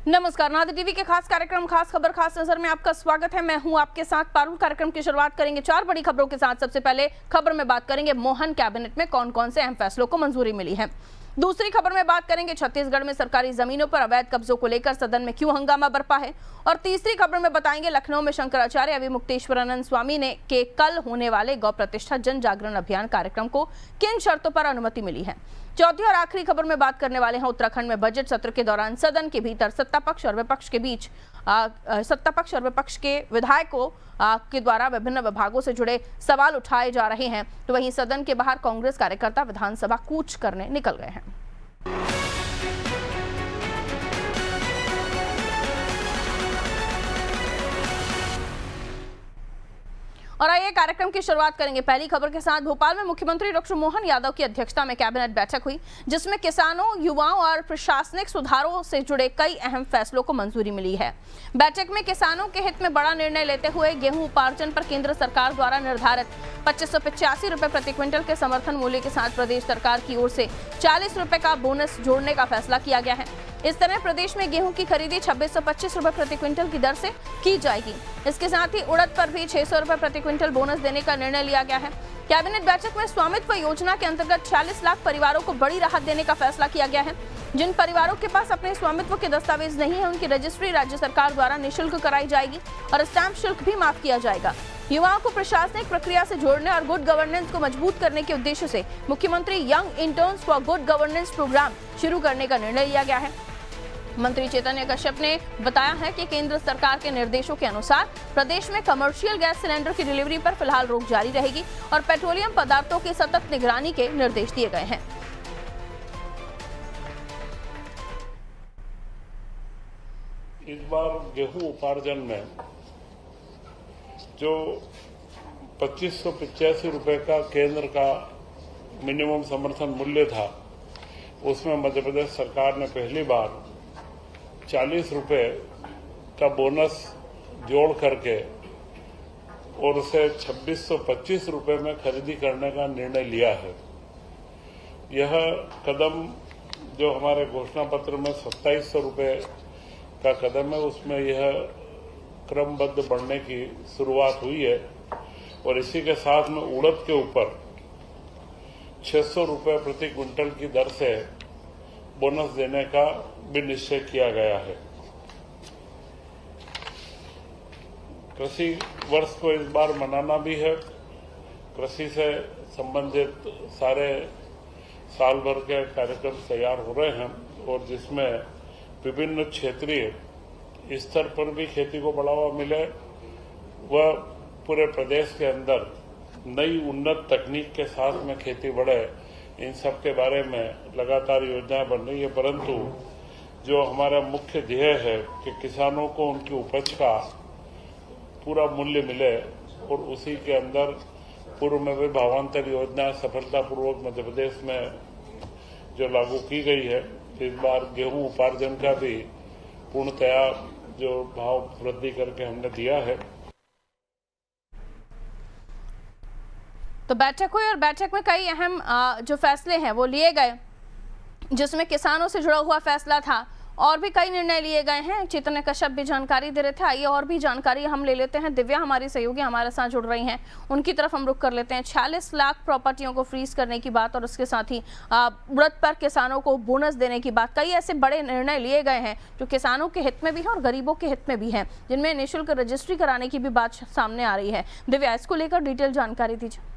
नमस्कार, नादिर टीवी के खास कार्यक्रम खास खबर खास नजर में आपका स्वागत है। मैं हूं आपके साथ पारुल। कार्यक्रम की शुरुआत करेंगे 4 बड़ी खबरों के साथ। सबसे पहले खबर में बात करेंगे मोहन कैबिनेट में कौन कौन से अहम फैसलों को मंजूरी मिली है। दूसरी खबर में बात करेंगे छत्तीसगढ़ में सरकारी जमीनों पर अवैध कब्जों को लेकर सदन में क्यों हंगामा बरपा है। और तीसरी खबर में बताएंगे लखनऊ में शंकराचार्य अविमुक्तेश्वरानंद स्वामी ने के कल होने वाले गौ प्रतिष्ठा जन जागरण अभियान कार्यक्रम को किन शर्तों पर अनुमति मिली है। चौथी और आखिरी खबर में बात करने वाले हैं उत्तराखंड में बजट सत्र के दौरान सदन के भीतर सत्ता पक्ष और विपक्ष के बीच सत्ता पक्ष और विपक्ष के विधायकों के द्वारा विभिन्न विभागों से जुड़े सवाल उठाए जा रहे हैं, तो वहीं सदन के बाहर कांग्रेस कार्यकर्ता विधानसभा कूच करने निकल गए हैं। और आइए कार्यक्रम की शुरुआत करेंगे पहली खबर के साथ। भोपाल में मुख्यमंत्री डॉक्टर मोहन यादव की अध्यक्षता में कैबिनेट बैठक हुई, जिसमें किसानों, युवाओं और प्रशासनिक सुधारों से जुड़े कई अहम फैसलों को मंजूरी मिली है। बैठक में किसानों के हित में बड़ा निर्णय लेते हुए गेहूं उपार्जन पर केंद्र सरकार द्वारा निर्धारित 2585 रुपए प्रति क्विंटल के समर्थन मूल्य के साथ प्रदेश सरकार की ओर से 40 रुपए का बोनस जोड़ने का फैसला किया गया है। इस तरह प्रदेश में गेहूं की खरीदी 2625 रुपए प्रति क्विंटल की दर से की जाएगी। इसके साथ ही उड़द पर भी 600 रुपए प्रति क्विंटल बोनस देने का निर्णय लिया गया है। कैबिनेट बैठक में स्वामित्व योजना के अंतर्गत 46 लाख परिवारों को बड़ी राहत देने का फैसला किया गया है। जिन परिवारों के पास अपने स्वामित्व के दस्तावेज नहीं है, उनकी रजिस्ट्री राज्य सरकार द्वारा निःशुल्क कराई जाएगी और स्टैंप शुल्क भी माफ किया जाएगा। युवाओं को प्रशासनिक प्रक्रिया से जोड़ने और गुड गवर्नेंस को मजबूत करने के उद्देश्य से मुख्यमंत्री young interns for good governance programme शुरू करने का निर्णय लिया गया है। मंत्री चैतन्य कश्यप ने बताया है कि केंद्र सरकार के निर्देशों के अनुसार प्रदेश में कमर्शियल गैस सिलेंडर की डिलीवरी पर फिलहाल रोक जारी रहेगी और पेट्रोलियम पदार्थों की सतत निगरानी के निर्देश दिए गए हैं। इस बार गेहूं उपार्जन में जो 2585 रुपए का केंद्र का मिनिमम समर्थन मूल्य था, उसमें मध्य प्रदेश सरकार ने पहली बार 40 रुपए का बोनस जोड़ करके और उसे 2625 रुपए में खरीदी करने का निर्णय लिया है। यह कदम जो हमारे घोषणा पत्र में 2700 रुपए का कदम है, उसमें यह क्रमबद्ध बढ़ने की शुरुआत हुई है। और इसी के साथ में उड़द के ऊपर 600 रुपए प्रति क्विंटल की दर से बोनस देने का भी निश्चय किया गया है। कृषि वर्ष को इस बार मनाना भी है। कृषि से संबंधित सारे साल भर के कार्यक्रम तैयार हो रहे हैं और जिसमें विभिन्न क्षेत्रीय स्तर पर भी खेती को बढ़ावा मिले, वह पूरे प्रदेश के अंदर नई उन्नत तकनीक के साथ में खेती बढ़े, इन सब के बारे में लगातार योजनाएं बन रही है। परंतु जो हमारा मुख्य ध्येय है कि किसानों को उनकी उपज का पूरा मूल्य मिले और उसी के अंदर पूर्व में भी भावांतर योजना सफलतापूर्वक मध्य प्रदेश में जो लागू की गई है, इस बार गेहूं उपार्जन का भी पूर्णतया जो भाव वृद्धि करके हमने दिया है। तो बैठक हुई और बैठक में कई अहम जो फैसले हैं वो लिए गए, जिसमें किसानों से जुड़ा हुआ फैसला था और भी कई निर्णय लिए गए हैं। चैतन्य कश्यप भी जानकारी दे रहे थे। आइए और भी जानकारी हम ले लेते हैं। दिव्या हमारी सहयोगी हमारे साथ जुड़ रही हैं, उनकी तरफ हम रुख कर लेते हैं। 46 लाख प्रॉपर्टियों को फ्रीज करने की बात और उसके साथ ही उड़द पर किसानों को बोनस देने की बात, कई ऐसे बड़े निर्णय लिए गए हैं जो किसानों के हित में भी है और गरीबों के हित में भी है, जिनमें निःशुल्क रजिस्ट्री कराने की भी बात सामने आ रही है। दिव्या, इसको लेकर डिटेल जानकारी दीजिए।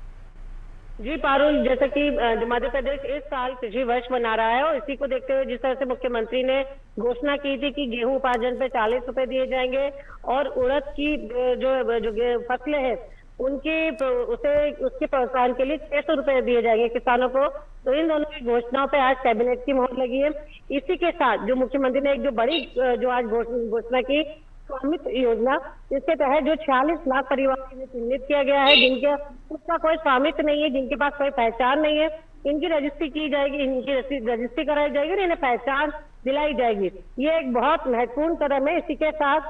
जी पारुल, जैसा कि मध्य प्रदेश इस साल कृषि वर्ष मना रहा है और इसी को देखते हुए जिस तरह से मुख्यमंत्री ने घोषणा की थी कि गेहूं उपार्जन पे 40 रुपए दिए जाएंगे और उड़द की जो फसलें हैं उसके प्रोत्साहन के लिए 600 रुपए दिए जाएंगे किसानों को, तो इन दोनों की घोषणाओं पे आज कैबिनेट की मोहर लगी है। इसी के साथ जो मुख्यमंत्री ने एक जो बड़ी जो आज घोषणा की, स्वामित्व योजना, इसके तहत जो 46 लाख परिवार चिन्हित किया गया है जिनके उसका कोई स्वामित्व नहीं है, जिनके पास कोई पहचान नहीं है, इनकी रजिस्ट्री की जाएगी, इनकी रजिस्ट्री कराई जाएगी और इन्हें पहचान दिलाई जाएगी। ये एक बहुत महत्वपूर्ण कदम है। इसी के साथ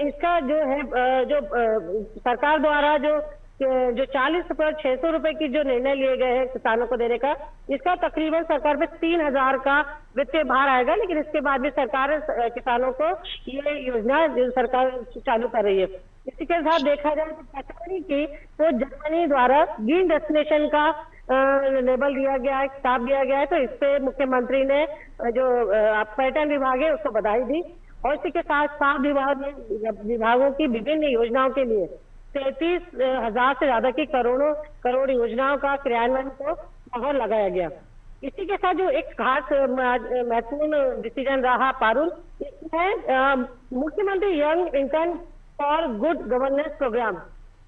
इसका जो है जो सरकार द्वारा जो जो 40 रुपए और 600 रुपए की जो निर्णय लिए गए हैं किसानों को देने का, इसका तकरीबन सरकार पे 3,000 का वित्तीय भार आएगा। लेकिन इसके बाद भी सरकार किसानों को ये योजना जो सरकार चालू कर रही है। इसी के साथ देखा जाए तो कैटेगरी की तो जर्मनी द्वारा ग्रीन डेस्टिनेशन का लेबल दिया गया है, खिताब दिया गया है। तो इससे मुख्यमंत्री ने जो पर्यटन विभाग है उसको बधाई दी। और इसी के साथ 7 विभागों की विभिन्न योजनाओं के लिए 33,000 से ज्यादा की करोड़ योजनाओं का क्रियान्वयन को मोहर लगाया गया। इसी के साथ जो एक खास महत्वपूर्ण डिसीजन रहा पारुल, इसमें मुख्यमंत्री young intern for good governance programme,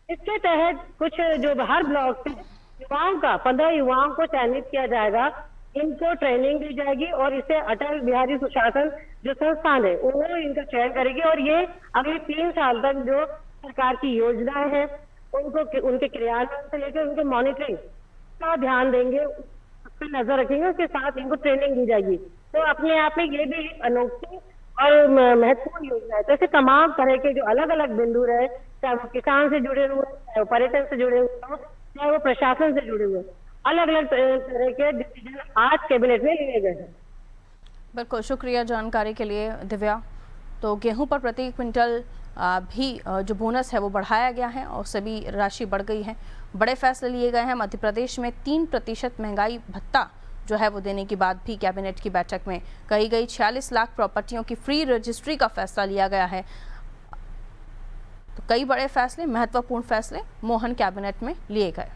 इसके तहत कुछ जो हर ब्लॉक से युवाओं का 15 युवाओं को चयनित किया जाएगा, इनको ट्रेनिंग दी जाएगी और इसे अटल बिहारी सुशासन जो संस्थान है वो इनका चयन करेगी। और ये अगले 3 साल तक जो सरकार की योजनाएं हैं उनको उनके क्रियान्वयन से लेकर उनके मॉनिटरिंग का ध्यान देंगे, उस पर नजर रखेंगे। उसके साथ इनको ट्रेनिंग दी जाएगी। तो अपने आप में ये भी अनोखी और महत्वपूर्ण योजना है। तो ऐसे तमाम तरह के जो अलग अलग बिंदु रहे, चाहे वो किसान से जुड़े हुए, चाहे वो पर्यटन से जुड़े हुए हो, चाहे वो प्रशासन से जुड़े हुए, अलग अलग तरह के डिसीजन आज कैबिनेट में लिए गए हैं। बिल्कुल, शुक्रिया जानकारी के लिए दिव्या। तो गेहूं पर प्रति क्विंटल भी जो बोनस है वो बढ़ाया गया है और सभी राशि बढ़ गई है। बड़े फैसले लिए गए हैं। मध्य प्रदेश में 3% महंगाई भत्ता जो है वो देने की बात भी कैबिनेट की बैठक में कही गई। 46 लाख प्रॉपर्टियों की फ्री रजिस्ट्री का फैसला लिया गया है। तो कई बड़े फैसले, महत्वपूर्ण फैसले मोहन कैबिनेट में लिए गए।